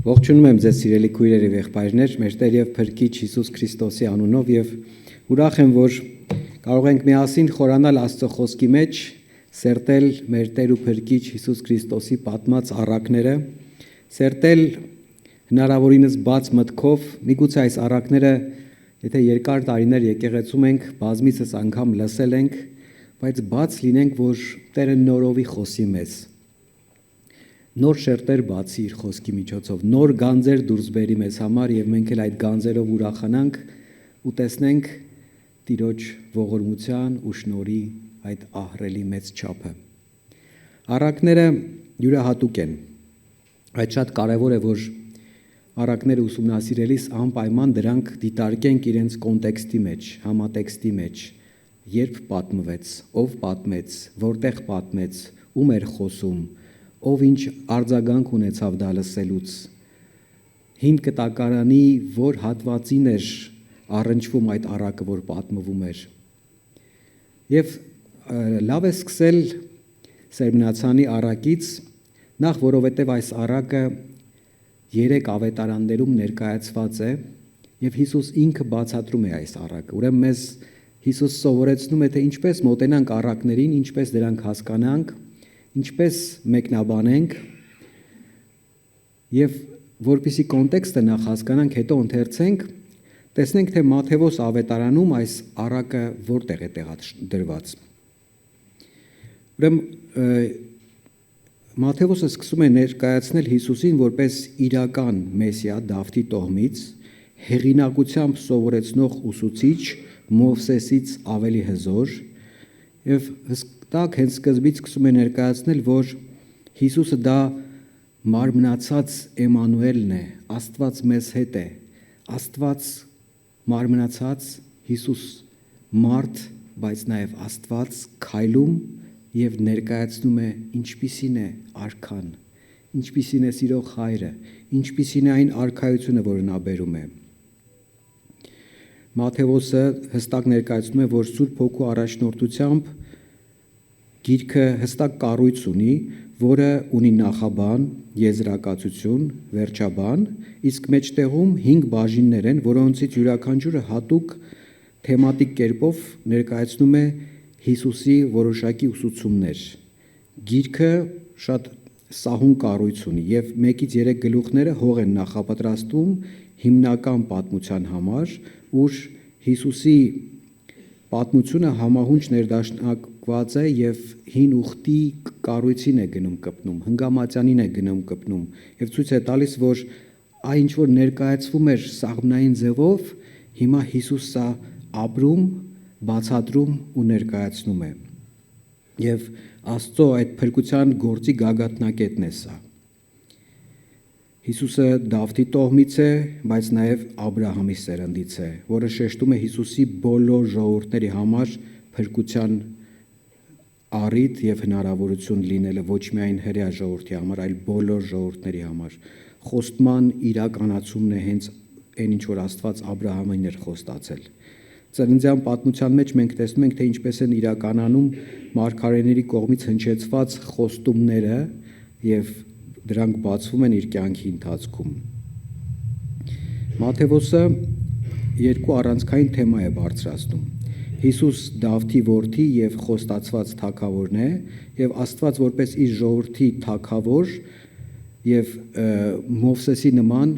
Ողջունում եմ ձեզ սիրելի քույրեր եւ եղբայրներ, մեր Տեր եւ Փրկիչ Հիսուս Քրիստոսի անունով եւ ուրախ եմ, որ կարող ենք միասին խորանալ Աստծո խոսքի մեջ, սերտել մեր Տեր ու Փրկիչ Հիսուս Քրիստոսի պատմած առակները, սերտել հնարավորինս բաց մտքով, միգուցե այս առակները, եթե երկար տարիներ եկեղեցում ենք, բազմիցս անգամ լսել ենք, բայց բաց լինենք, որ Տերը նորովի խոսի մեզ։ Նոր շերտեր բացի իր խոսքի միջոցով, նոր գանձեր դուրս բերի մեզ համար եւ մենք էլ այդ գանձերով ուրախանանք ու տեսնենք Տիրոջ ողորմության ու շնորհի այդ ահռելի մեծ չափը։ Առակները յուրահատուկ են։ Այդ շատ կարևոր է, որ առակները ուսումնասիրելիս անպայման դրանք դիտարկենք իրենց կոնտեքստի մեջ, համատեքստի մեջ, երբ պատմվեց, ով պատմեց, որտեղ պատմեց, ում էր խոսում, ով ինչ արձագանք ունեցավ դա լսելուց, հին կտակարանի որ հատվածին էր առնչվում այդ առակը, որ պատմվում էր։ Եվ լավ է սկսել Սերմնացանի առակից, նախ որովհետև այս առակը 3 ավետարաններում ներկայացված է եւ Հիսուս ինքը բացատրում է այս առակը։ Ուրեմն մեզ Հիսուս սովորեցնում է, թե ինչպես մոտենանք առակներին, ինչպես դրանք հասկանանք, ինչպես մեկնաբանենք եւ որպեսի կոնտեքստը նախ հասկանանք, հետո ընթերցենք, տեսնենք թե Մատթեոս ավետարանում այս առակը որտեղ է տեղադրված։ Ուրեմն Մատթեոսը սկսում է ներկայացնել Հիսուսին որպես իրական Մեսիա Դավթի տոհմից, հեղինակությամբ սովորեցնող ուսուցիչ, Մովսեսից ավելի հզոր եւ հստակ հենց սկզբից սկսում է ներկայացնել, որ Հիսուսը դա մարմնացած Էմանուելն է, Աստված մեզ հետ է, Աստված մարմնացած Հիսուս մարդ, բայց նաև Աստված քայլում եւ ներկայացնում է ինչպիսին է արքան, ինչպիսին է սիրող հայրը, ինչպիսին է այն արքայությունը, որը նա բերում է։ Մատթեոսը հստակ ներկայացնում է, որ Սուրբ Հոգու առաջնորդությամբ գիրքը հստակ կառույց ունի, որը ունի նախաբան, եզրակացություն, վերջաբան, իսկ մեջտեղում 5 բաժիններ են, որոնցից յուրաքանչյուրը հատուկ թեմատիկ կերպով ներկայացնում է Հիսուսի որոշակի ուսուցումներ։ Գիրքը շատ սահուն կառույց ունի եւ 1-ից 3 գլուխները հող են նախապատրաստում հիմնական պատմության համար, ուր Հիսուսի պատմությունը համահունչ ներդաշնակված է եւ հին ուխտի կառույցին է գնում կպնում, հնգամատյանին է գնում կպնում եւ ցույց է տալիս, որ այն ինչ որ ներկայացվում էր սաղմնային ձևով, հիմա Հիսուսը ապրում, բացատրում ու ներկայացնում է։ Եվ Աստծո այդ փրկության գործի գագաթնակետն է սա։ Հիսուսը Դավթի տոհմից է, բայց նաև Աբրահամի սերնդից է, որը շեշտում է Հիսուսի բոլոր ժողովուրդների համար փրկության առիթ եւ հնարավորություն լինելը ոչ միայն հրեա ժողովրդի համար, այլ բոլոր ժողովուրդների համար։ Խոստման իրականացումն է հենց այն ինչ որ Աստված Աբրահամին էր խոստացել։ Ծննդյան պատմության մեջ մենք տեսնում ենք, թե ինչպես են իրականանում մարգարեների կողմից հնչեցված խոստումները եւ դրանք բացվում են իր կյանքի ընթացքում։ Մատթեոսը 2 առանցքային թեմա է բարձրացնում։ Հիսուս Դավթի որդի եւ խոստացված թագավորն է եւ Աստված որպես իր ժողովրդի թագավոր եւ Մովսեսի նման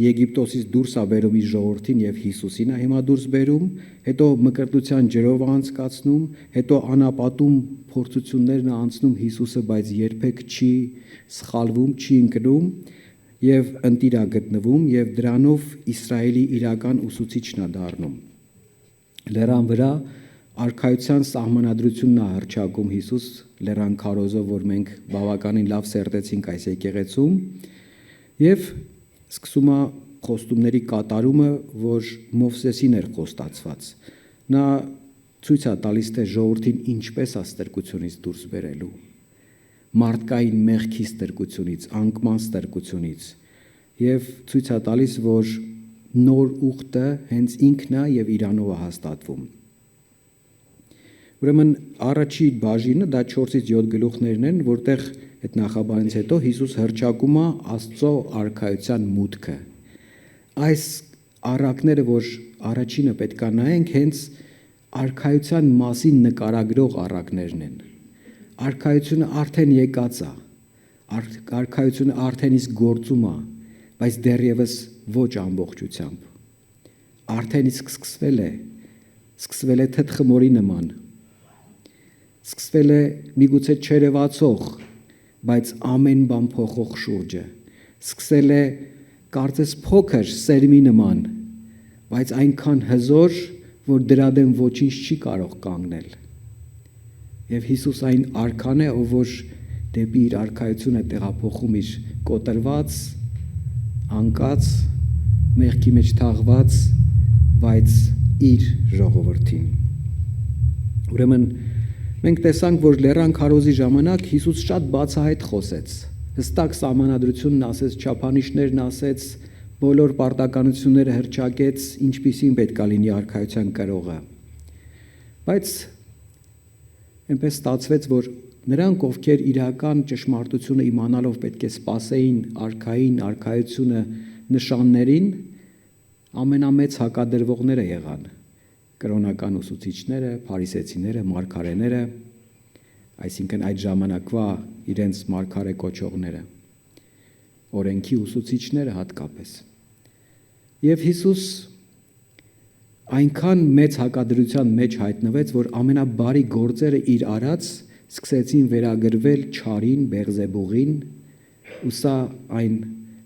Եգիպտոսից դուրս է բերում իր ժողովրդին եւ Հիսուսին է հիմա դուրս բերում, հետո մկրտության ջրով անցկացնում, հետո անապատում փորձություններն անցնում Հիսուսը, բայց երբեք չի սխալվում, չի ընկնում եւ ընտիր է գտնվում եւ դրանով Իսրայելի իրական ուսուցիչն է դառնում։ Լեռան վրա արքայության սահմանադրությունն է հռչակում Հիսուս լեռան քարոզով, որ մենք բավականին լավ սերտեցինք այս եկեղեցում եւ սկսում է խոստումների կատարումը, որ Մովսեսին էր խոստացված։ Նա ցույց է տալիս, թե ժողովրդին ինչպես է ստրկությունից դուրս բերելու, մարդկային մեղքի ստրկությունից, անկման ստրկությունից, եւ ցույց է տալիս, որ նոր ուխտը հենց ինքն է եւ իրանով է հաստատվում։ Ուրեմն առաջի բաժինը դա 4-ից 7 գլուխներն են, որտեղ այդ նախաբանից հետո Հիսուս հռչակում է Աստծո արքայության մուտքը։ Այս առակները, որ առաջինը պետք է նայենք, հենց արքայության մասին նկարագրող առակներն են։ Արքայությունը արդեն եկած է, արքայությունը արդեն իսկ գործում է, բայց դեռևս ոչ ամբողջությամբ։ Արդեն իսկ սկսվել է թթխմորի նման, սկսվել է միգուցե չերևացող, բայց ամեն բան փոխող շուրջը, սկսել է կարծես փոքր սերմի նման, բայց այնքան հզոր, որ դրա դեմ ոչինչ չի կարող կանգնել։ Եվ Հիսուս այն արքան է, ով որ դեպի իր արքայությունը տեղափոխում իր կոտրված, անկած, մեղքի մեջ թաղված, բայց իր ժողովրդին։ Ուրեմն մենք տեսանք, որ լեռան քարոզի ժամանակ Հիսուս շատ բացահայտ խոսեց, հստակ սահմանադրությունն ասեց, չափանիշներն ասեց, բոլոր պարտականությունները հռչակեց, ինչպիսին պետք է լինի արքայության կրողը։ Բայց այնպես ստացվեց, որ նրանք, ովքեր իրական ճշմարտությունը իմանալով պետք է սպասեին արքային, արքայությունը նշաններին, ամենամեծ հակադրվողները եղան կրոնական ուսուցիչները, փարիսեցիները, մարգարեները, այսինքն այդ ժամանակվա իրենց մարգարե կոչողները, օրենքի ուսուցիչները հատկապես։ Եվ Հիսուս այնքան մեծ հակադրության մեջ հայտնվեց, որ ամենաբարի գործերը իր արած սկսեցին վերագրվել չարին, Բեղզեբուղին, ու սա այն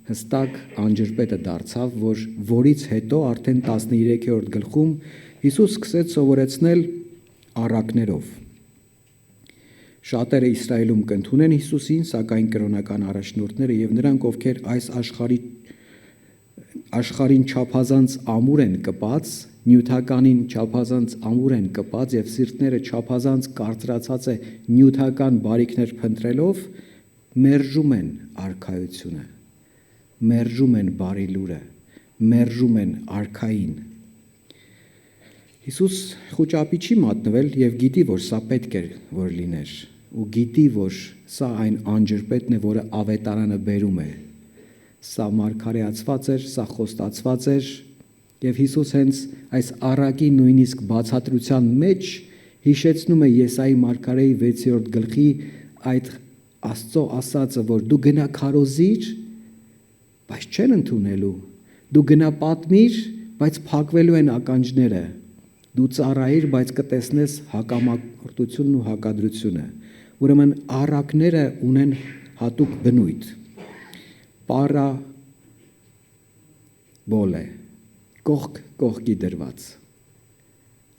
հստակ անջրպետը դարձավ, որից հետո արդեն 13-րդ գլխում Հիսուս սկսեց սովորեցնել առակներով։ Շատերը Իսրայելում կընդունեն Հիսուսին, սակայն կրոնական առաջնորդները եւ նրանք, ովքեր այս աշխարհին չափազանց ամուր են կպած, նյութականին չափազանց ամուր են կպած եւ սիրտները չափազանց կարծրացած է նյութական բարիքներ փնտրելով, մերժում են արքայությունը, մերժում են բարի լուրը, մերժում են արքային։ Հիսուս խուճապի չի մատնվել եւ գիտի, որ սա պետք է որ լիներ, ու գիտի, որ սա այն անջրպետն է, որը ավետարանը բերում է։ Սա մարգարեացված էր, սա խոստացված էր, եւ Հիսուս հենց այս առակի նույնիսկ բացատրության մեջ հիշեցնում է Եսայի մարգարեի 6-րդ գլխի այդ Աստծո ասածը, որ դու գնա քարոզիր, բայց չեն ընդունելու, դու գնա պատմիր, բայց փակվելու են ականջները, դու ծառայիր, բայց կտեսնես հակամարտությունն ու հակադրությունը։ Ուրեմն առակները ունեն հատուկ բնույթ։ Պարա բոլ է, կողք կողքի դրված,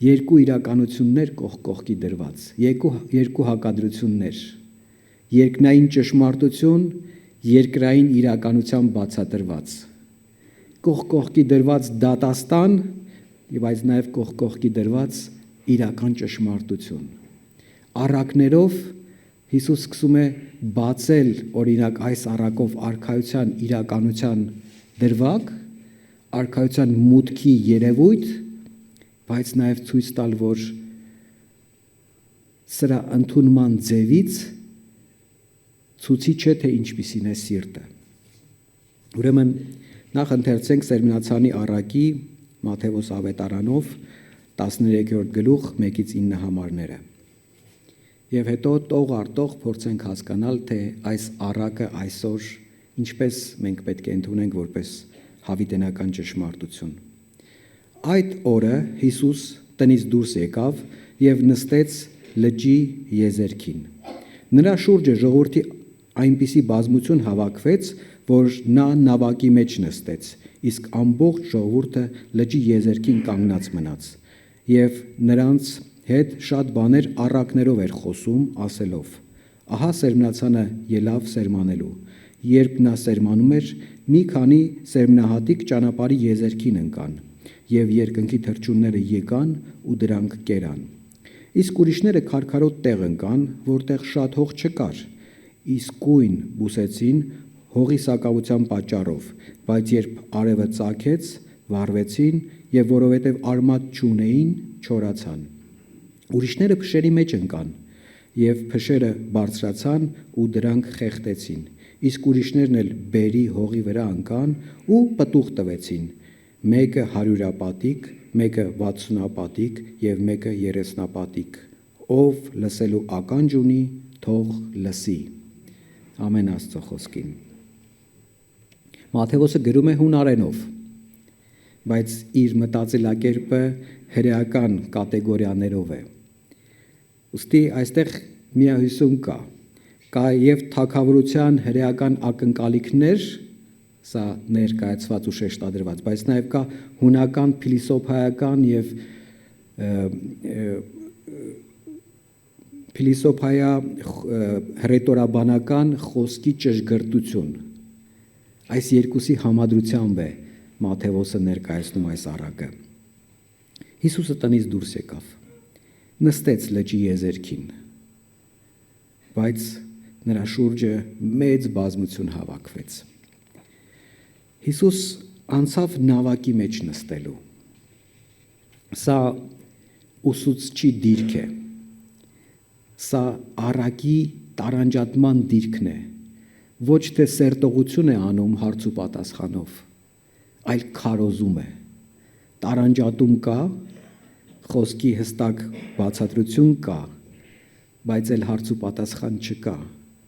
երկու իրականություններ կողք կողքի դրված, երկու հակադրություններ, երկնային ճշմարտություն, երկրային իրականության բացատրված, կողք կողքի դրված դատաստան, բայց նաև կողք կողքի դրված իրական ճշմարտություն։ Առակներով Հիսուս սկսում է բացել օրինակ այս առակով արքայության իրականության դրվագ, արքայության մուտքի երևույթ, բայց նաև ցույց տալ, որ սրա ընդունման ձևից ցուցիչ է, թե ինչպիսին է սիրտը։ Ուրեմն նախ ընթերցենք Սերմնացանի առակի Մատթեոս ավետարանով 13-րդ գլուխ 1-ից 9 համարները։ Եվ հետո տող առ տող փորձենք հասկանալ, թե այս առակը այսօր ինչպես մենք պետք է ընդունենք որպես հավիտենական ճշմարտություն։ Այդ օրը Հիսուս տնից դուրս եկավ եւ նստեց լճի եզերքին։ Նրա շուրջը ժողովրդի այնպիսի բազմություն հավաքվեց, որ նա նավակի մեջ նստեց, իսկ ամբողջ ժողովուրդը լճի եզերքին կանգնած մնաց, եւ նրանց հետ շատ բաներ առակներով էր խոսում, ասելով. Ահա Սերմնացանը ելավ սերմանելու։ Երբ նա սերմանում էր, մի քանի սերմնահատիկ ճանապարհի եզերքին ընկան, եւ երկնքի թռչունները եկան ու դրանք կերան։ Իսկ ուրիշները քարքարոտ տեղ ընկան, որտեղ շատ հող չկար, իսկույն բուսեցին հողի սակավության պատճառով, բայց երբ արևը ծագեց, վառվեցին եւ որովհետեւ արմատ չունեին, չորացան։ Ուրիշները փշերի մեջ ընկան, եւ փշերը բարձրացան ու դրանք խեղդեցին, իսկ ուրիշներն էլ բերի հողի վրա ընկան ու պտուղ տվեցին, մեկը 100-ապատիկ, մեկը 60-ապատիկ եւ մեկը 30-ապատիկ, ով լսելու ականջ ունի, թող լսի։ Ամեն Աստծո խոսքին։ Մատթեոսը գրում է հունարենով, բայց իր մտածելակերպը հրեական կատեգորիաներով է։ Ուստի այստեղ միահյուսում կա եւ թագավորության հրեական ակնկալիքներ, սա ներկայացված ու շեշտադրված, բայց նաեւ կա հունական փիլիսոփայական եւ փիլիսոփայա հռետորաբանական խոսքի ճշգրտություն։ Այս երկուսի համադրությամբ է Մատթեոսը ներկայացնում այս առակը։ Հիսուսը տնից դուրս եկավ, նստեց լճի եզերքին, բայց նրա շուրջը մեծ բազմություն հավաքվեց։ Հիսուս անցավ նավակի մեջ նստելու։ Սա ուսուցչի դիրք է։ Սա առակի տարանջատման դիրքն է, ոչ թե սերտողություն է անում հարց ու պատասխանով, այլ քարոզում է։ Տարանջատում կա, խոսքի հստակ բացատրություն կա, բայց էլ հարց ու պատասխան չկա։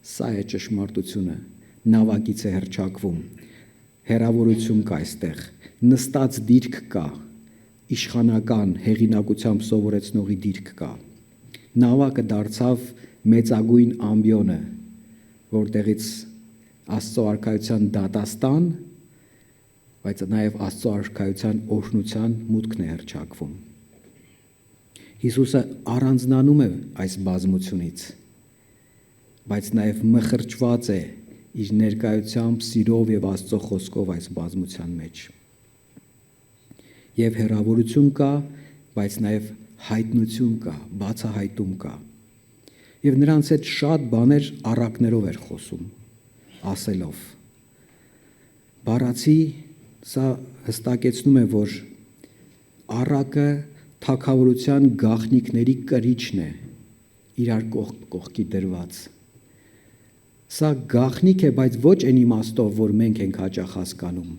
Սա է ճշմարտությունը, նավակից է հռչակվում, հեռավորություն կա այստեղ, նստած դիրք կա, իշխանական հեղինակությամբ սովորեցնողի դիրք կա։ Նավակը դարձավ մեծագույն ամբիոնը, որտեղից Աստծո արքայության դատաստան, բայց նաև Աստծո արքայության օրհնության մուտքն է հռչակվում։ Հիսուսը առանձնանում է այս բազմությունից, բայց նաև մխրճված է իր ներկայությամբ, սիրով եւ Աստծո խոսքով այս բազմության մեջ։ Եվ հեռավորություն կա, բայց նաև հայտնություն կա, բացահայտում կա։ Եվ նրանց հետ շատ բաներ առակներով էր խոսում, ասելով։ Բառացի սա հստակեցնում է, որ առակը թագավորության գաղտնիքների կրիչն է, իրար կողքի դրված։ Սա գաղտնիք է, բայց ոչ այն իմաստով, որ մենք ենք հաճախ հասկանում,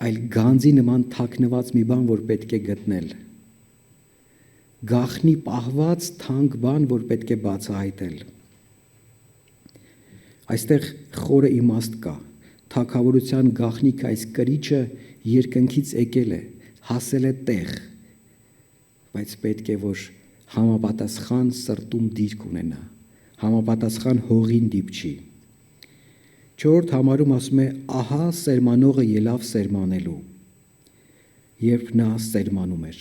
այլ գանձի նման թաքնված մի բան, որ պետք է գտնել։ Գաղտնի պահված թանկ բան, որ պետք է բացահայտել։ Այստեղ խորը իմաստ կա, թագավորության գաղտնիք այս կրիչը երկնքից եկել է, հասել է տեղ, բայց պետք է, որ համապատասխան սրտում դիրք ունենա, համապատասխան հողին դիպչի։ 4 համարում ասում է, ահա սերմանողը ելավ սերմանելու, երբ նա սերմանում էր։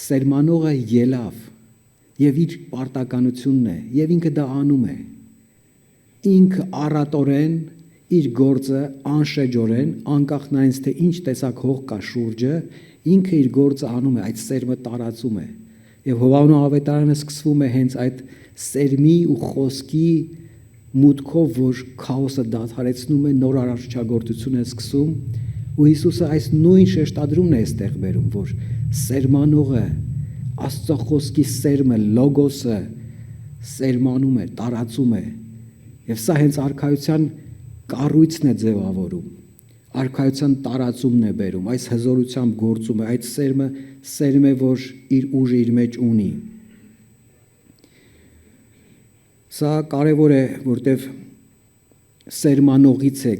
Սերմանողը ելավ եւ իր պարտականությունն է եւ ինքը դա անում է։ Ինքը առատորեն իր գործը անշեջորեն, անկախ նրանից թե ինչ տեսակ հող կա շուրջը, ինքը իր գործը անում է, այդ սերմը տարածում է։ Եվ Հովհաննես ավետարանը սկսվում է հենց այդ սերմի ու խոսքի մուտքով, որ քաոսը դադարեցնում է, նոր արարչագործություն է սկսում, ու Հիսուսը այս նույն շեշտադրումն է այստեղ բերում, որ սերմանողը, Աստծո խոսքի սերմը, լոգոսը սերմանում է, տարածում է, եւ սա հենց արքայության կառույցն է ձևավորում, արքայության տարածումն է բերում, այս հզորությամբ գործում է, այդ սերմը սերմ է, որ իր ուժը իր մեջ ունի։ Սա կարևոր է, որտեվ սերմանողից է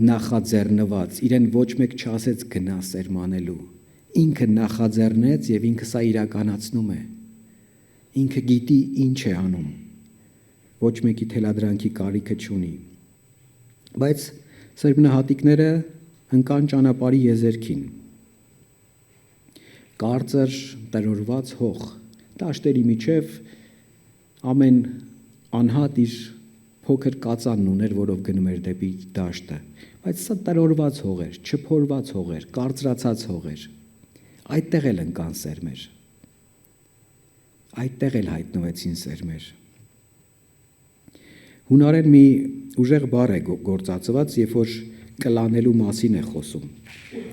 նախաձեռնված, իրեն ոչ մեկ չասեց գնա սերմանելու, ինքը նախաձեռնեց եւ ինքը սա իրականացնում է, ինքը գիտի ինչ է անում, ոչ մեկի թելադրանքի կարիքը չունի, բայց սերմնահատիկները ընկան ճանապարհի եզերքին, կարծր տրորված հող, դաշտերի միջև ամեն անհատ իր փոքր կածանն ուներ, որով գնում էր դեպի դաշտը, բայց սա տրորված հող էր, չփորված հող էր, կարծրացած հող էր, այդտեղ էլ ընկան սերմեր, այդտեղ էլ հայտնվեցին սերմեր։ Հունարեն մի ուժեղ բառ է գործածված, երբ որ կլանելու մասին է խոսում,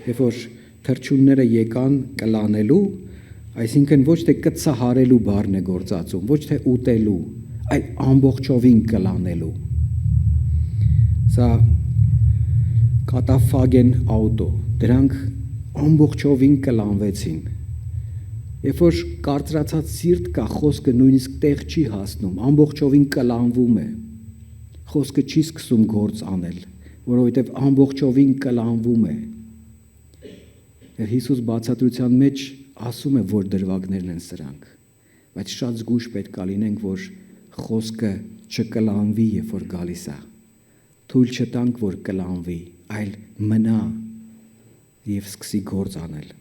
երբ որ թռչունները եկան կլանելու, Այսինքն ոչ թե կծահարելու բառն է գործածում, ոչ թե ուտելու, այլ ամբողջովին կլանելու։ Սա կատաֆագեն աուտո, դրանք ամբողջովին կլանվեցին։ Երբ որ կարծրացած սիրտ կա, խոսքը նույնիսկ տեղ չի հասնում, ամբողջովին կլանվում է։ Խոսքը չի սկսում գործ անել, որովհետև ամբողջովին կլանվում է։ Եվ Հիսուս բացատրության մեջ ասում է, որ դրվագներն են սրանք, բայց շատ զգույշ պետք է լինենք, որ խոսքը չկլանվի, երբ որ գալիս է։ Թույլ չտանք, որ կլանվի, այլ մնա եւ սկսի գործ անել։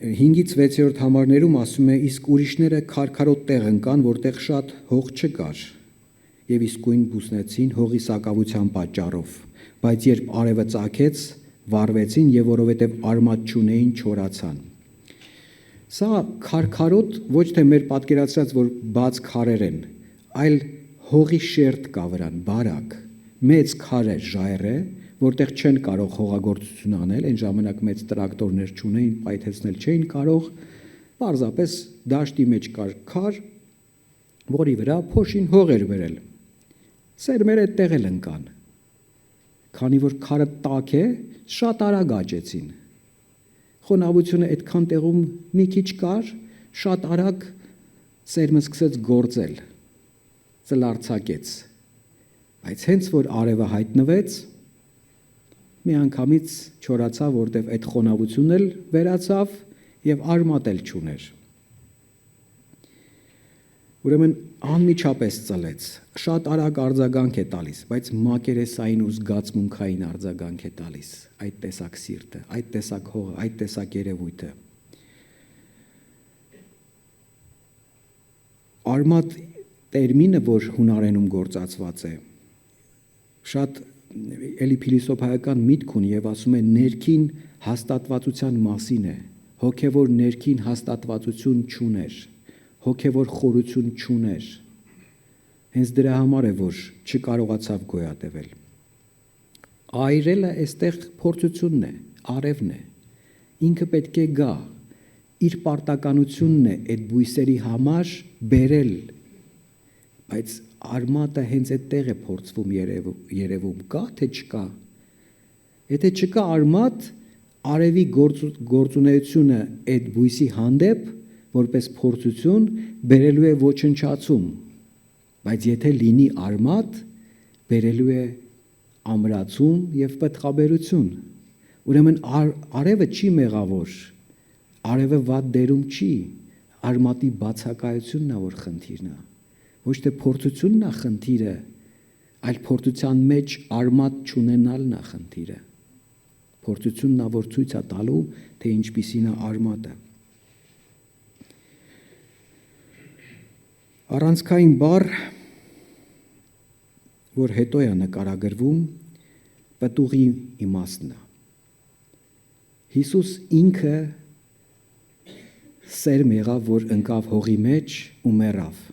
5-ից 6-րդ համարներում ասում է, իսկ ուրիշները քարքարոտ տեղ ընկան, որտեղ շատ հող չկար, եւ իսկույն բուսնեցին հողի սակավության պատճառով, բայց երբ արևը ծագեց, վառվեցին եւ որովհետեւ արմատ չունեին, չորացան։ Սա քարքարոտ ոչ թե մեր պատկերացրած, որ բաց քարեր են, այլ հողի շերտ կա վրան, բարակ, մեծ քարեր, ժայռ է, որտեղ չեն կարող հողագործություն անել, այն ժամանակ մեծ տրակտորներ չունեին, պայթեցնել չէին կարող, պարզապես դաշտի մեջ կար քար, որի վրա փոշին հող էր բերել։ Սերմերը այդտեղ էլ ընկան։ Քանի որ քարը տաք է, շատ արագ աճեցին։ Խոնավությունը այդքան տեղում մի քիչ կար, շատ արագ սերմը սկսեց գործել, ծլարձակեց։ Բայց հենց որ արևը հայտնվեց, միանգամից չորացավ, որտև այդ խոնավությունն էլ վերացավ եւ արմատ էլ չուներ։ Ուրեմն անմիջապես ծլեց, շատ արագ արձագանք է տալիս, բայց մակերեսային ու զգացմունքային արձագանք է տալիս այդ տեսակ սիրտը, այդ տեսակ հողը, այդ տեսակ երևույթը։ Արմատ տերմինը, որ հունարենում գործածված է, շատ էլի փիլիսոփայական միտք ունի եւ ասում է ներքին հաստատվածության մասին է, հոգեվոր ներքին հաստատվածություն չուներ, հոգեվոր խորություն չուներ։ Հենց դրա համար է, որ չկարողացավ գոյատևել։ Այրելը այստեղ փորձությունն է, արևն է։ Ինքը պետք է գա, իր պարտականությունն է այդ բույսերի համար բերել, բայց արմատը հենց այդտեղ է փորձվում երևում, կա թե չկա։ Եթե չկա արմատ, արևի գործունեությունը այդ բույսի հանդեպ որպես փորձություն բերելու է ոչնչացում, բայց եթե լինի արմատ, բերելու է ամրացում եւ պտղաբերություն։ Ուրեմն արևը չի մեղավոր, արևը վատ դերում չի, արմատի բացակայությունն է, որ խնդիրն է։ Ոչ թե փորձությունն է խնդիրը, այլ փորձության մեջ արմատ չունենալն է խնդիրը։ Փորձությունն է, որ ցույց է տալու, թե ինչպիսին է արմատը։ Առանցքային բառ, որ հետո է նկարագրվում, պտուղի իմաստն է։ Հիսուս ինքը սերմ եղավ, որ ընկավ հողի մեջ ու մեռավ,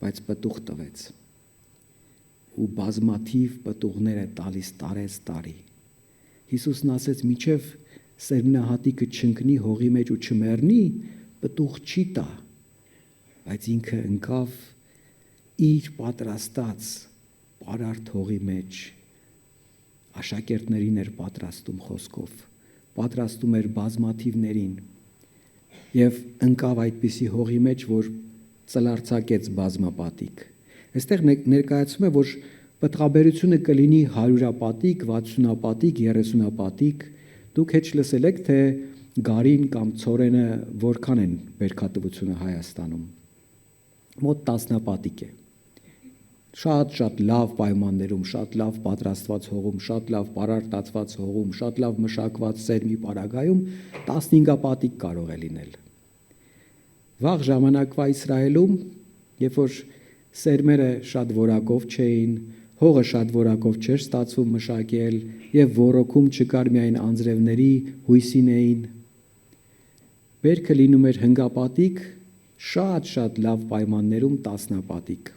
բայց պտուղ տվեց ու բազմաթիվ պտուղներ է տալիս տարի։ Հիսուսն ասեց, միջև սերմնահատիկը չընկնի հողի մեջ ու չմեռնի, պտուղ չի տա, բայց ինքը ընկավ իր պատրաստած պարարտ հողի մեջ, աշակերտներին էր պատրաստում խոսքով, պատրաստում էր բազմաթիվներին եւ ընկավ այդպիսի հողի մեջ, որ ծլարձակեց բազմապատիկ։ Այստեղ ներկայացում է, որ պտղաբերությունը կլինի 100-ապատիկ, 60-ապատիկ, 30-ապատիկ։ Դուք հեչ լսել եք, թե գարին կամ ցորենը որքան են բերքատվությունը Հայաստանում։ Մոտ 10-ապատիկ է։ Շատ լավ պայմաններում, շատ լավ պատրաստված հողում, շատ լավ պարարտացված հողում, շատ լավ մշակված սերմի պարագայում 15-ապատիկ կարող է լինել։ Վաղ ժամանակվա Իսրայելում, երբ որ սերմերը շատ որակով չէին, հողը շատ որակով չէր ստացվում մշակել եւ ոռոգում չկար միայն անձրևների հույսին էին, բերքը լինում էր հնգապատիկ, շատ լավ պայմաններում 10-ապատիկ։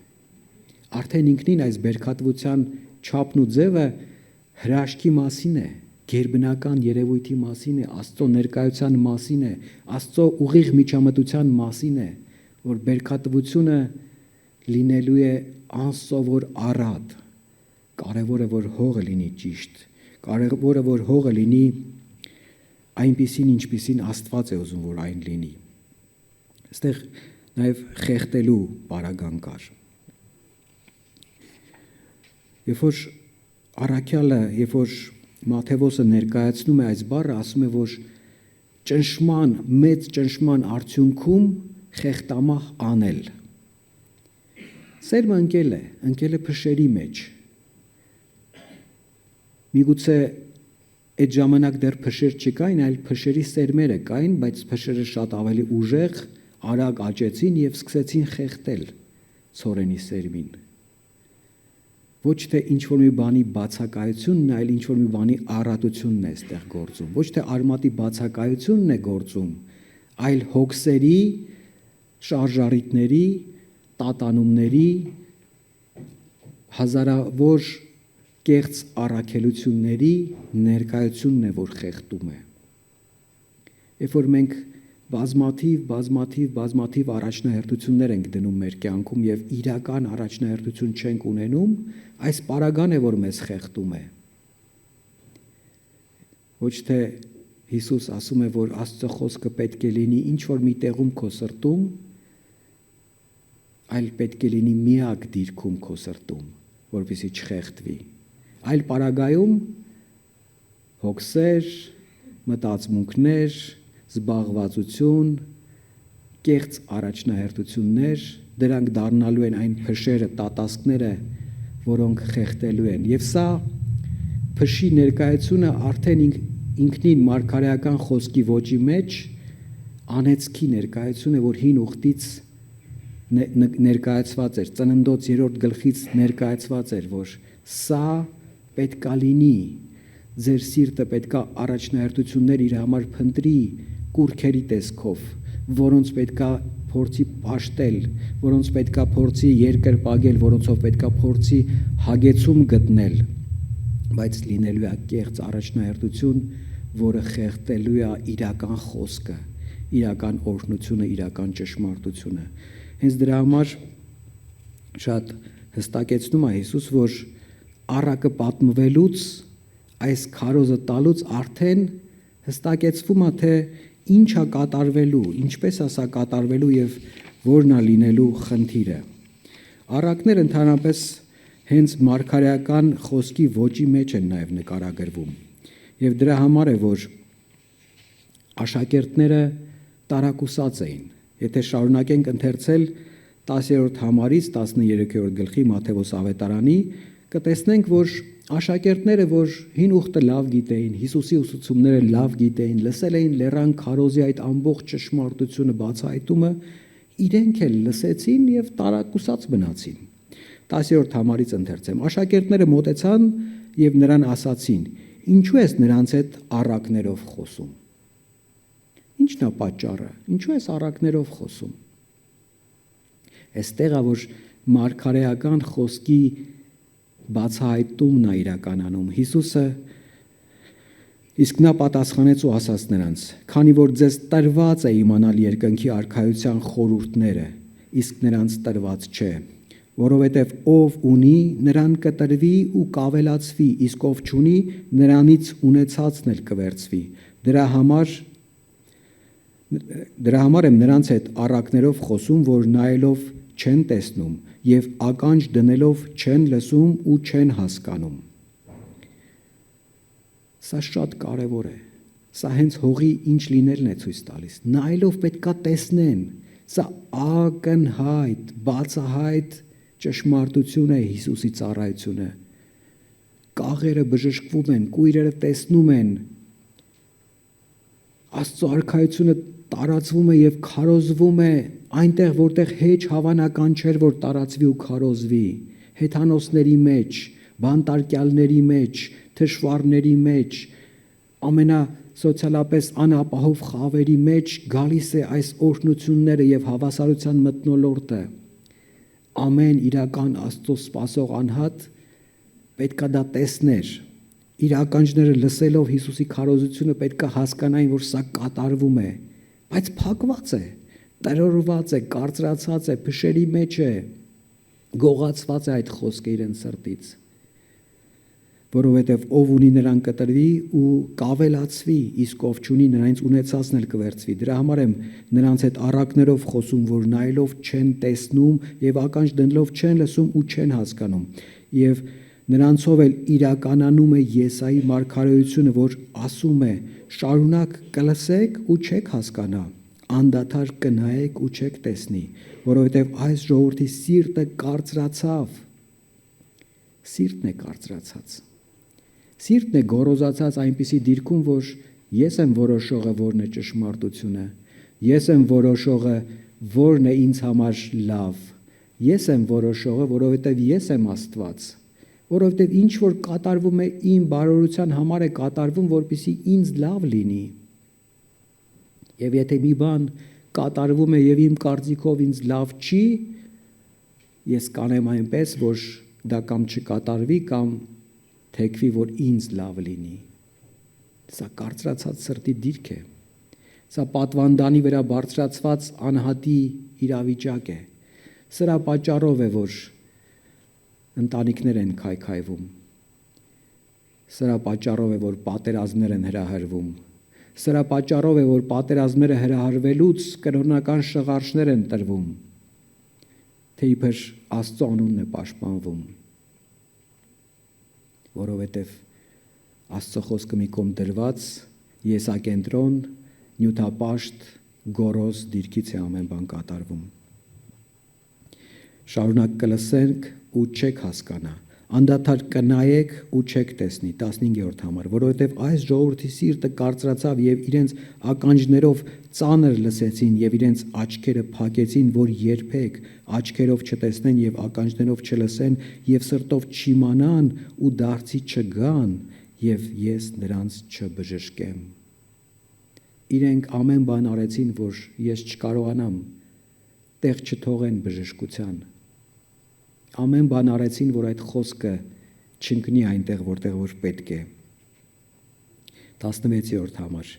Արդեն ինքնին այս բերքատվության չափն ու ձևը հրաշքի մասին է, գերբնական երևույթի մասին է, Աստծո ներկայության մասին է, Աստծո ուղիղ միջամտության մասին է, որ բերքատվությունը լինելու է անսովոր առատ։ Կարևորը որ հողը լինի ճիշտ, կարևորը որ հողը լինի այնպիսին, ինչպիսին Աստված է ուզում, որ այն լինի։ Այստեղ նաև խեղդելու պարագան կար։ Երբ որ առաքյալը, երբ որ Մատթեոսը ներկայացնում է այս բառը, ասում է, որ ճնշման, մեծ ճնշման արդյունքում խեղդամահ անել։ Սերմը ընկել է փշերի մեջ։ Միգուցե այդ ժամանակ դեռ փշեր չկային, այլ փշերի սերմերը կային, բայց փշերը շատ ավելի ուժեղ, արագ աճեցին եւ սկսեցին խեղդել ցորենի սերմին։ Ոչ թե ինչ-որ մի բանի բացակայությունն, այլ ինչ-որ մի բանի առատությունն է այստեղ գործում։ Ոչ թե արմատի բացակայությունն է գործում, այլ հոգսերի, շարժառիթների, տատանումների, հազարավոր կեղծ առաքելությունների ներկայությունն է, որ խեղդում է։ Երբ որ մենք բազմաթիվ առաջնահերթություններ ենք դնում մեր կյանքում եւ իրական առաջնահերթություն չենք ունենում, այս պարագան է, որ մեզ խեղդում է։ Ոչ թե Հիսուս ասում է, որ Աստծո խոսքը պետք է լինի ինչ-որ մի տեղում քո սրտում, այլ պետք է լինի միակ դիրքում քո սրտում, որպեսզի չխեղդվի։ Այլ պարագայում հոգսեր, մտածմունքներ, զբաղվածություն, կեղծ առաջնահերթություններ, դրանք դառնալու են այն փշերը, տատասկները, որոնք խեղդելու են։ Եվ սա փշի ներկայությունը արդեն ինքնին մարգարեական խոսքի ոճի մեջ անեծքի ներկայություն է, որ հին ուխտից ներկայացված էր, Ծննդոց 3-րդ գլխից ներկայացված էր, որ սա պետքա լինի, ձեր սիրտը պետքա առաջնահերթություններ իր համար փնտրի կուրքերի տեսքով, որոնց պետքա փորձի պաշտել, որոնց պետքա փորձի երկրպագել, որոնցով պետքա փորձի հագեցում գտնել, բայց լինելու է կեղծ առաջնահերթություն, որը խեղդելու է իրական խոսքը, իրական օրհնությունը, իրական ճշմարտությունը։ Հենց դրա համար շատ հստակեցնում է Հիսուս, որ առակը պատմվելուց, այս քարոզը տալուց արդեն հստակեցվում է, թե ինչ է կատարվելու, ինչպես է սա կատարվելու եւ որն է լինելու խնդիրը։ Առակները ընդհանրապես հենց մարգարեական խոսքի ոճի մեջ են նաեւ նկարագրվում։ Եվ դրա համար է, որ աշակերտները տարակուսած էին։ Եթե շարունակենք ընթերցել 10-րդ համարից 13-րդ գլխի Մատթեոս ավետարանի, կտեսնենք, որ աշակերտները, որ հին ուխտը լավ գիտեին, Հիսուսի ուսուցումները լավ գիտեին, լսել էին Լեռան քարոզի այդ ամբողջ ճշմարտությունը բացահայտումը, իրենք էլ լսեցին եւ տարակուսած մնացին։ 10-րդ համարից ընթերցեմ։ Աշակերտները մոտեցան եւ նրան ասացին. «Ինչու ես նրանց հետ առակներով խոսում»։ Ի՞նչն է պատճառը։ Ինչու ես առակներով խոսում։ Այստեղ է, որ մարգարեական խոսքի բացահայտումն է իրականանում։ Հիսուսը իսկ նա պատասխանեց ու ասաց նրանց. «Քանի որ ձեզ տրված է իմանալ երկնքի արքայության խորհուրդները, իսկ նրանց տրված չէ, որովհետև ով ունի, նրան կտրվի ու կավելացվի, իսկ ով չունի, նրանից ունեցածն էլ կվերցվի։ Դրա համար եմ նրանց հետ առակներով խոսում, որ նայելով չեն տեսնում եւ ականջ դնելով չեն լսում ու չեն հասկանում»։ Սա շատ կարևոր է։ Սա հենց հողի ինչ լինելն է ցույց տալիս։ Նայելով պետքա տեսնեն։ Սա ակնհայտ, բացահայտ ճշմարտություն է Հիսուսի ծառայությունը։ Կաղերը բժշկվում են, կույրերը տեսնում են։ Աստծո արքայությունը տարածվում է եւ քարոզվում է այնտեղ, որտեղ հեչ հավանական չէր, որ տարածվի ու քարոզվի։ Հեթանոսների մեջ, բանտարկյալների մեջ, թշվառների մեջ, ամենասոցիալապես անապահով խավերի մեջ գալիս է այս օրհնությունները եւ հավասարության մթնոլորտը։ Ամեն իրական Աստծո սպասող անհատ պետքա դա տեսներ, Իր ականջները լսելով Հիսուսի քարոզությունը պետք է հասկանային, որ սա կատարվում է, բայց փակված է, տրորված է, կարծրացած է, փշերի մեջ է, գողացված է այդ խոսքը իրեն սրտից, որովհետև ով ունի նրան կտրվի ու կավելացվի, իսկ ով չունի նրանից ունեցածն էլ կվերցվի։ Դրա համար եմ նրանց հետ առակներով խոսում, որ նայելով չեն տեսնում եւ ականջ դնելով չեն լսում ու չեն հասկանում։ Եվ նրանցով էլ իրականանում է Եսայի մարգարեությունը, որ ասում է. շարունակ կլսեք ու չեք հասկանա, անդադար կնայեք ու չեք տեսնի, որովհետև այս ժողովրդի սիրտը կարծրացավ։ Սիրտն է կարծրացած։ Սիրտն է գոռոզացած այնպիսի դիրքում, որ ես եմ որոշողը, որն է ճշմարտությունը, ես եմ որոշողը, որն է ինձ համար լավ, ես եմ որոշողը, որովհետև ես եմ Աստված, որովհետև ինչ որ կատարվում է իմ բարօրության համար է կատարվում, որպեսզի ինձ լավ լինի։ Եվ եթե մի բան կատարվում է եւ իմ կարծիքով ինձ լավ չի, ես կանեմ այնպես, որ դա կամ չկատարվի, կամ թեքվի, որ ինձ լավ լինի։ Սա կարծրացած սրտի դիրք է։ Սա պատվանդանի վրա բարձրացված անհատի իրավիճակ է։ Սրա պատճառով է, որ ընտանիքներ են քայքայվում։ Սրա պատճառով է, որ պատերազմներ են հրահրվում։ Սրա պատճառով է, որ պատերազմները հրահրվելուց կրոնական շղարշներ են տրվում, թե իբր Աստծո անունն է պաշտպանվում, որովհետև Աստծո խոսքը մի կողմ դրված, եսակենտրոն, նյութապաշտ, գոռոզ դիրքից է ամեն բան կատարվում։ Շարունակ կլսենք ու չեք հասկանա, անդադար կնայեք ու չեք տեսնի, 15-րդ համար, որովհետև այս ժողովրդի սիրտը կարծրացավ եւ իրենց ականջներով ծանր լսեցին եւ իրենց աչքերը փակեցին, որ երբեք աչքերով չտեսնեն եւ ականջներով չլսեն եւ սրտով չիմանան ու դարձի չգան եւ ես նրանց չբժշկեմ։ Իրենք ամեն բան արեցին, որ ես չկարողանամ, տեղ չթողեն բժշկության։ Ամեն բան արեցին, որ այդ խոսքը չընկնի այնտեղ, որտեղ որ պետք է։ 16-րդ համար,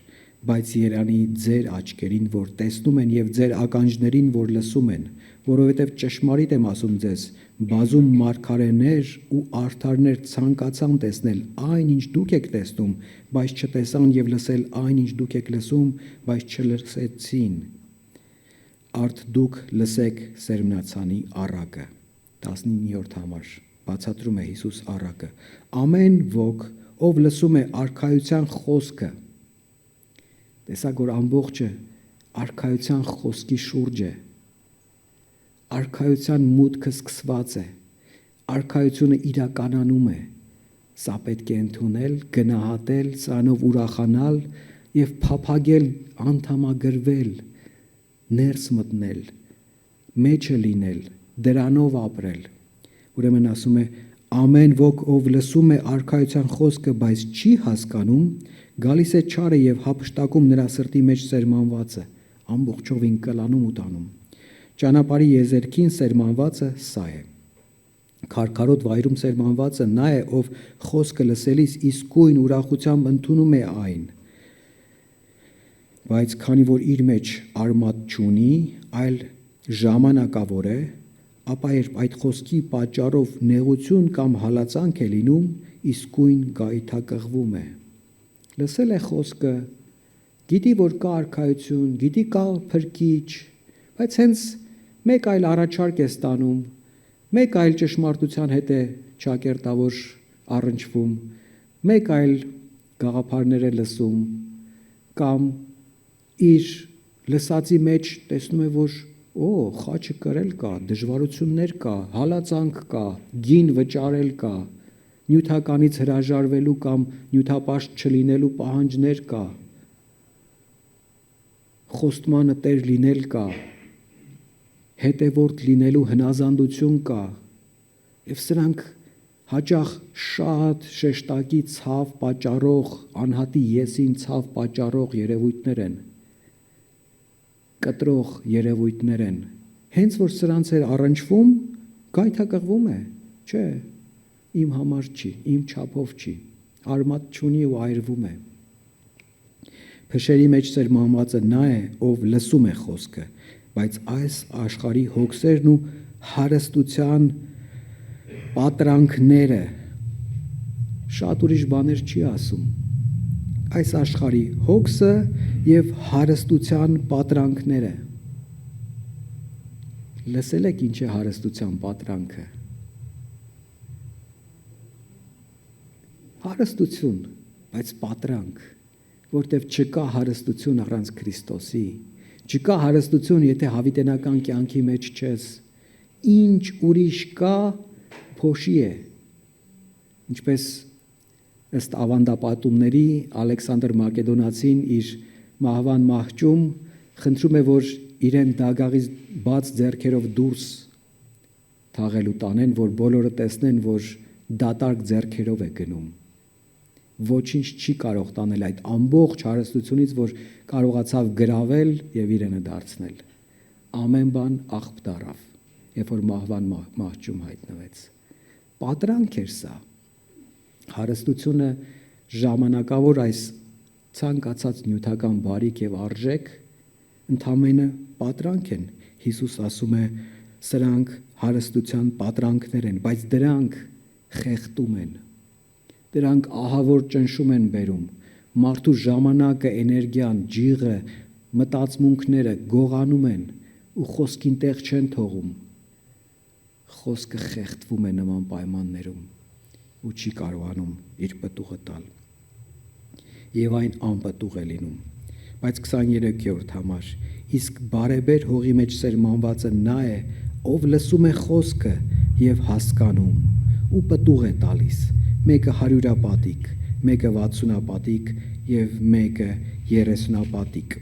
բայց երանի ձեր աչքերին, որ տեսնում են եւ ձեր ականջներին, որ լսում են, որովհետեւ ճշմարիտ եմ ասում ձեզ, բազում մարգարեներ ու արդարներ ցանկացան տեսնել այն, ինչ դուք եք տեսնում, բայց չտեսան եւ լսել այն, ինչ դուք եք լսում, բայց չլսեցին։ Արդ դուք լսեք սերմնացանի առակը։ 19-րդ համար բացատրում է Հիսուս առակը։ Ամեն ոք, ով լսում է արքայության խոսքը, տեսակ որ ամբողջը արքայության խոսքի շուրջ է, արքայության մուտքը սկսված է, արքայությունը իրականանում է, սա պետք է ընդունել, գնահատել, սրանով ուրախանալ եւ փափագել, անդամագրվել, ներս մտնել, մեջը լինել, դրանով ապրել։ Ուրեմն ասում է, ամեն ոք, ով լսում է արքայության խոսքը, բայց չի հասկանում, գալիս է չարը եւ հափշտակում նրա սրտի մեջ սերմանվածը, ամբողջովին կլանում ու տանում։ Ճանապարհի եզերքին սերմանվածը սա է։ Քարքարոտ վայրում սերմանվածը նա է, ով խոսքը լսելիս իսկույն ուրախությամբ ընդունում է այն, բայց քանի որ իր մեջ արմատ չունի, այլ ժամանակավոր է, ապա երբ այդ խոսքի պատճառով նեղություն կամ հալածանք է լինում, իսկույն գայթակղվում է։ Լսել է խոսքը, գիտի, որ կա արքայություն, գիտի կա փրկիչ, բայց հենց մեկ այլ առաջարկ է ստանում, մեկ այլ ճշմարտության հետ է ճակերտավոր առնչվում, մեկ այլ գաղափարներ է լսում, կամ իր լսածի մեջ տեսնում է, որ խաչը կրել կա, դժվարություններ կա, հալածանք կա, գին վճարել կա, նյութականից հրաժարվելու կամ նյութապաշտ չլինելու պահանջներ կա, խոստմանը տեր լինել կա, հետևորդ լինելու հնազանդություն կա, եւ սրանք հաճախ շատ շեշտակի ցավ պատճառող, անհատի եսին ցավ պատճառող երևույթներ են, կտրող երևույթներ են, հենց որ սրանց էր առնչվում, գայթակղվում է, չէ, իմ համար չի, իմ չափով չի, արմատ չունի ու այրվում է։ Փշերի մեջ սերմանվածը նա է, ով լսում է խոսքը, բայց այս աշխարհի հոգսերն ու հարստության պատրանքները շատ ուրիշ բաներ չի ասում։ Այս աշխարհի հոգսը եւ հարստության պատրանքները։ Լսել եք ինչ է հարստության պատրանքը։ Հարստություն, բայց պատրանք, որտեղ չկա հարստություն առանց Քրիստոսի, չկա հարստություն, եթե հավիտենական կյանքի մեջ չես, ինչ ուրիշ կա, փոշի է։ Ինչպես ըստ ավանդապատումների Ալեքսանդր Մակեդոնացին իր մահվան մահճում խնդրում է, որ իրեն դագաղից բաց ձեռքերով դուրս թաղելու տանեն, որ բոլորը տեսնեն, որ դատարկ ձեռքերով է գնում։ Ոչինչ չի կարող տանել այդ ամբողջ հարստությունից, որ կարողացավ գրավել եւ իրենը դարձնել։ Ամեն բան աղբ դարավ, երբ որ մահվան մահճում հայտնվեց։ Պատրանք էր սա։ Հարստությունը ժամանակավոր այս ցանկացած նյութական բարիք եւ արժեք ընդամենը պատրանք են։ Հիսուս ասում է, սրանք հարստության պատրանքներ են, բայց դրանք խեղդում են։ Դրանք ահավոր ճնշում են բերում։ Մարդու ժամանակը, էներգիան, ջիղը, մտածմունքները գողանում են ու խոսքին տեղ չեն թողում։ Խոսքը խեղդվում է նման պայմաններում ու չի կարողանում իր պտուղը տալ։ Եվ այն անպտուղ է լինում։ Բայց 23-րդ համար իսկ բարեբեր հողի մեջ սերմանվածը նա է, ով լսում է խոսքը եւ հասկանում ու պտուղ է տալիս։ Մեկը 100-ապատիկ, մեկը 60-ապատիկ եւ մեկը 30-ապատիկ։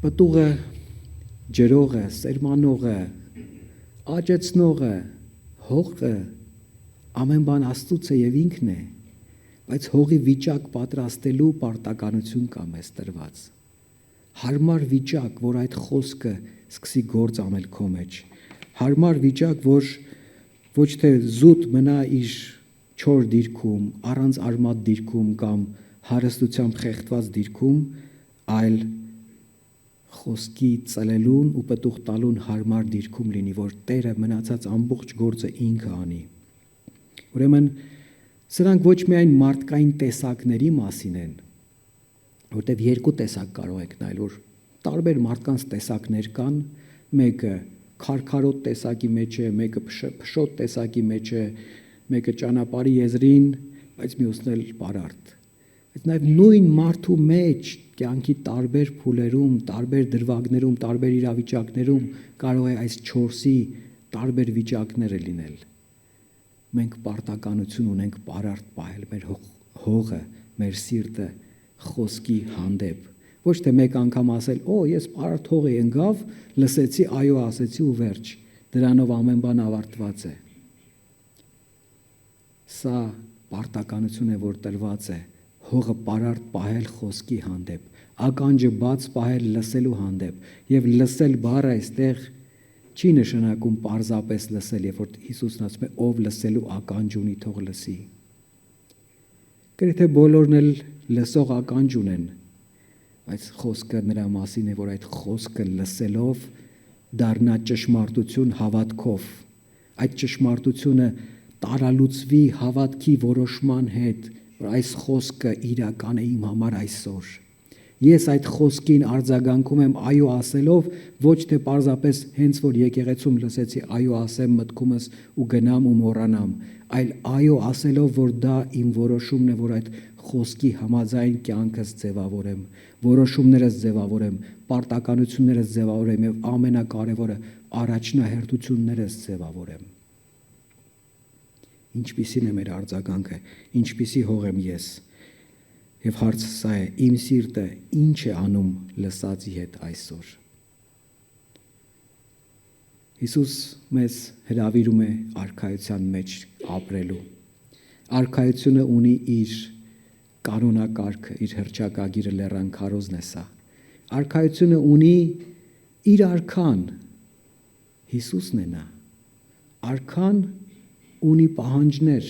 Պտուղը, ջրողը, սերմանողը, աճեցնողը, հողը ամեն բան Աստծուց է եւ ինքն է, բայց հողի վիճակ պատրաստելու պարտականություն կա մեզ տրված։ Հարմար վիճակ, որ այդ խոսքը սկսի գործ անել քո մեջ։ Հարմար վիճակ, որ ոչ թե զուտ մնա իր չոր դիրքում, առանց արմատ դիրքում կամ հարստությամբ խեղդված դիրքում, այլ խոսքի ծլելուն ու պտուղ տալուն հարմար դիրքում լինի, որ Տերը մնացած ամբողջ գործը ինքը անի։ Ուրեմն սրանք ոչ միայն մարդկային տեսակների մասին են, որտեղ երկու տեսակ կարող եք նայել, որ տարբեր մարդկանց տեսակներ կան, մեկը քարքարոտ տեսակի մեջ է, մեկը փշոտ տեսակի մեջ է, մեկը ճանապարհի եզրին, բայց մյուսն էլ բարարդ։ Բայց նաև նույն մարդու մեջ կյանքի տարբեր փուլերում, տարբեր դրվագներում, տարբեր իրավիճակներում կարող է այս 4-ի տարբեր վիճակները լինել։ Մենք պարտականություն ունենք բարարդ պահել մեր հողը, մեր սիրտը խոսքի հանդեպ։ Ոչ թե մեկ անգամ ասել, օ, ես բարարդ հողի ընկավ, լսեցի, այո ասեցի ու վերջ, դրանով ամեն բան ավարտված է։ Սա պարտականություն է, որ տրված է, հողը բարարդ պահել խոսքի հանդեպ, ականջը բաց պահել լսելու հանդեպ, եւ լսել բառը այստեղ չի նշանակում պարզապես լսել, երբ որ Հիսուսն ասում է, ով լսելու ականջ ունի, թող լսի։ Գրեթե բոլորն էլ լսող ականջ ունեն, բայց խոսքը նրա մասին է, որ այդ խոսքը լսելով դառնա ճշմարտություն հավատքով, այդ ճշմարտությունը տարալուծվի հավատքի որոշման հետ, որ այս խոսքը իրական է իմ համար այսօր։ Ես այդ խոսքին արձագանքում եմ այո ասելով, ոչ թե պարզապես հենց որ եկեղեցում լսեցի այո ասեմ մտքումս ու գնամ ու մոռանամ, այլ այո ասելով, որ դա իմ որոշումն է, որ այդ խոսքի համաձայն կյանքս ձևավորեմ, որոշումներս ձևավորեմ, պարտականություններս ձևավորեմ եւ ամենակարևորը առաջնահերթություններս ձևավորեմ։ Ինչպիսին է մեր արձագանքը, ինչպիսի հող եմ ես։ Եվ հարցը սա է, իմ սիրտը ինչ է անում լսածի հետ այսօր։ Հիսուս մեզ հրավիրում է արքայության մեջ ապրելու։ Արքայությունը ունի իր կանոնակարգը, իր հռչակագիրը, լեռան քարոզն է սա։ Արքայությունը ունի իր արքան, Հիսուսն է նա։ Արքան ունի պահանջներ,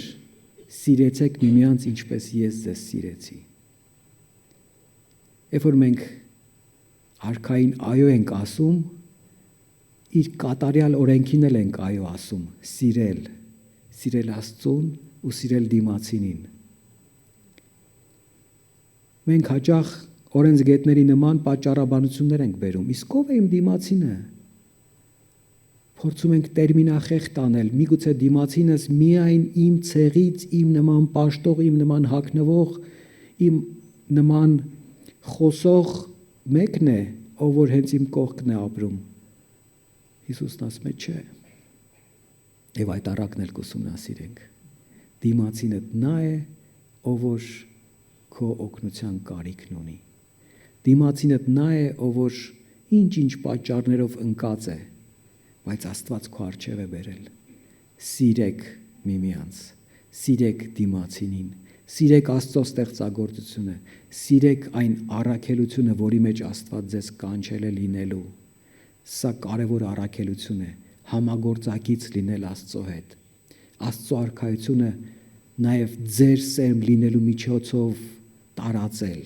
Սիրեցեք միմյանց ինչպես ես ձեզ սիրեցի։ Երբ որ մենք արքային այո ենք ասում, իր կատարյալ օրենքին էլ ենք այո ասում, սիրել Աստծուն ու սիրել դիմացինին։ Մենք հաճախ օրենսգետների նման պատճառաբանություններ ենք բերում, իսկ ով է իմ դիմացինը։ Փորձում ենք տերմինախեղտ անել, միգուցե դիմացինս միայն իմ ցեղից, իմ նման պաշտող, իմ նման հագնվող, իմ նման խոսող մեկն է, ով որ հենց իմ կողքն է ապրում։ Հիսուսն ասում է չէ։ Եվ այդ առակն էլ կուսումնասիրենք։ Դիմացինդ նա է, ով որ քո օգնության կարիքն ունի։ Դիմացինդ նա է, ով որ ինչ պատճառներով ընկած է, բայց Աստված քո առջև է բերել։ Սիրեք միմյանց, սիրեք դիմացինին, սիրեք Աստծո ստեղծագործությունը, սիրեք այն առաքելությունը, որի մեջ Աստված ձեզ կանչել է լինելու։ Սա կարևոր առաքելություն է, համագործակից լինել Աստծո հետ։ Աստծո արքայությունը նաև ձեր սերմ լինելու միջոցով տարածել,